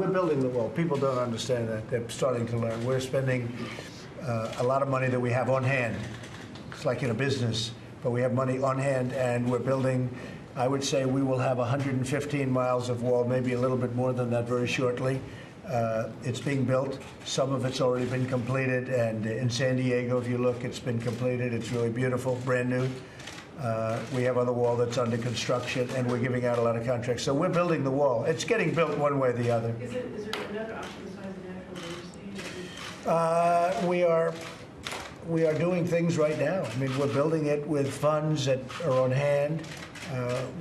We're building the wall. People don't understand that. They're starting to learn. We're spending a lot of money that we have on hand. It's like in a business, but we have money on hand, and we're building. I would say we will have 115 miles of wall, maybe a little bit more than that very shortly. It's being built. Some of it's already been completed, and in San Diego, if you look, it's been completed. It's really beautiful, brand new. We have other wall that's under construction, and we're giving out a lot of contracts. So we're building the wall. It's getting built one way or the other. Is there another option besides the national emergency? We are doing things right now. I mean, we're building it with funds that are on hand.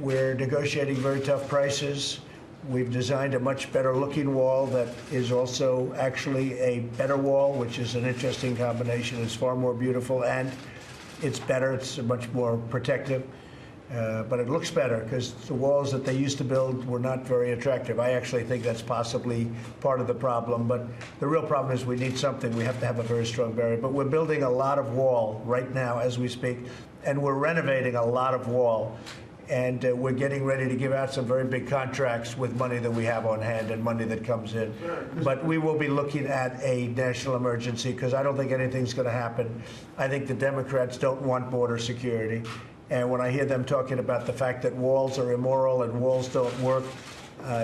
We're negotiating very tough prices. We've designed a much better looking wall that is also actually a better wall, which is an interesting combination. It's far more beautiful, and it's better. It's much more protective, but it looks better because the walls that they used to build were not very attractive. I actually think that's possibly part of the problem, but the real problem is we need something. We have to have a very strong barrier, but we're building a lot of wall right now as we speak, and we're renovating a lot of wall, and we're getting ready to give out some very big contracts with money that we have on hand and money that comes in. But we will be looking at a national emergency because I don't think anything's going to happen. I think the Democrats don't want border security. And when I hear them talking about the fact that walls are immoral and walls don't work,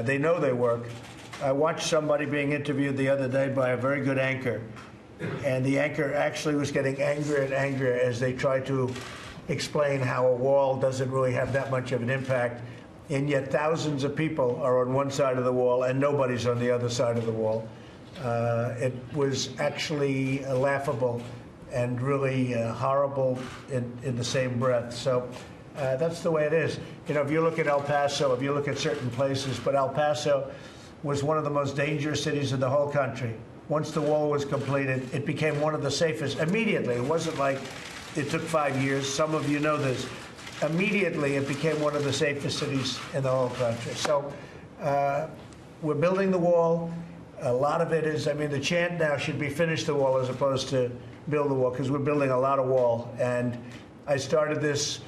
they know they work. I watched somebody being interviewed the other day by a very good anchor, and the anchor actually was getting angrier and angrier as they tried to explain how a wall doesn't really have that much of an impact, and yet thousands of people are on one side of the wall and nobody's on the other side of the wall. It was actually laughable and really horrible in the same breath. So that's the way it is. You know, if you look at El Paso, if you look at certain places, but El Paso was one of the most dangerous cities in the whole country. Once the wall was completed, it became one of the safest immediately. It wasn't like it took 5 years. Some of you know this. Immediately, it became one of the safest cities in the whole country. So we're building the wall. A lot of it is, I mean, the chant now should be finish the wall as opposed to build the wall, because we're building a lot of wall. And I started this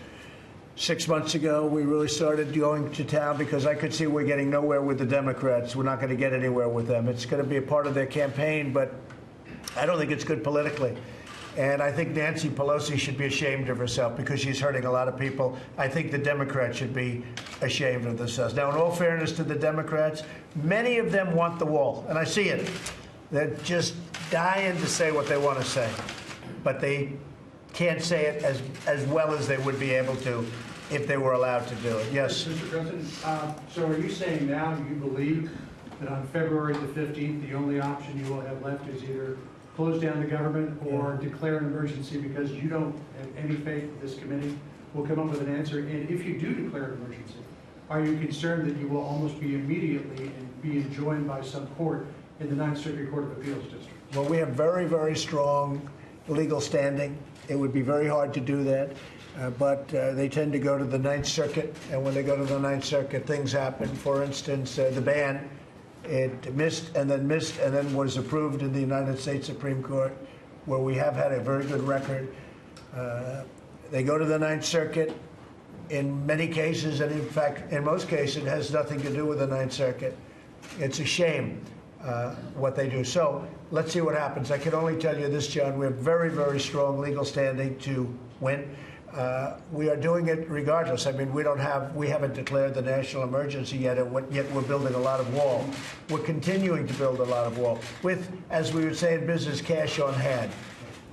6 months ago. We really started going to town because I could see we're getting nowhere with the Democrats. We're not going to get anywhere with them. It's going to be a part of their campaign, but I don't think it's good politically. And I think Nancy Pelosi should be ashamed of herself because she's hurting a lot of people. I think the Democrats should be ashamed of themselves. Now, in all fairness to the Democrats, many of them want the wall, and I see it. They're just dying to say what they want to say, but they can't say it as well as they would be able to if they were allowed to do it. Yes? Mr. President, so are you saying now you believe that on February the 15th, the only option you will have left is either close down the government or declare an emergency because you don't have any faith that this committee will come up with an answer? And if you do declare an emergency, are you concerned that you will almost be immediately be enjoined by some court in the Ninth Circuit Court of Appeals District? Well, we have very, very strong legal standing. It would be very hard to do that, but they tend to go to the Ninth Circuit, and when they go to the Ninth Circuit, things happen. For instance, the ban, it missed and then was approved in the United States Supreme Court, where we have had a very good record. They go to the Ninth Circuit. In many cases, and in fact, in most cases, it has nothing to do with the Ninth Circuit. It's a shame what they do. So let's see what happens. I can only tell you this, John. We have very, very strong legal standing to win. We are doing it regardless. I mean, we haven't declared the national emergency yet, and yet we're building a lot of wall. We're continuing to build a lot of wall with, as we would say in business, cash on hand.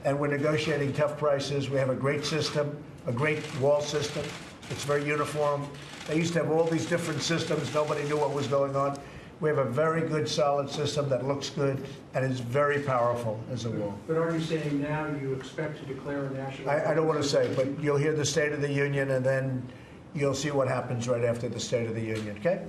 And we're negotiating tough prices. We have a great system, a great wall system. It's very uniform. They used to have all these different systems. Nobody knew what was going on. We have a very good, solid system that looks good and is very powerful as a wall. But are you saying now you expect to declare a national emergency? I don't want to say, but you'll hear the State of the Union, and then you'll see what happens right after the State of the Union, okay?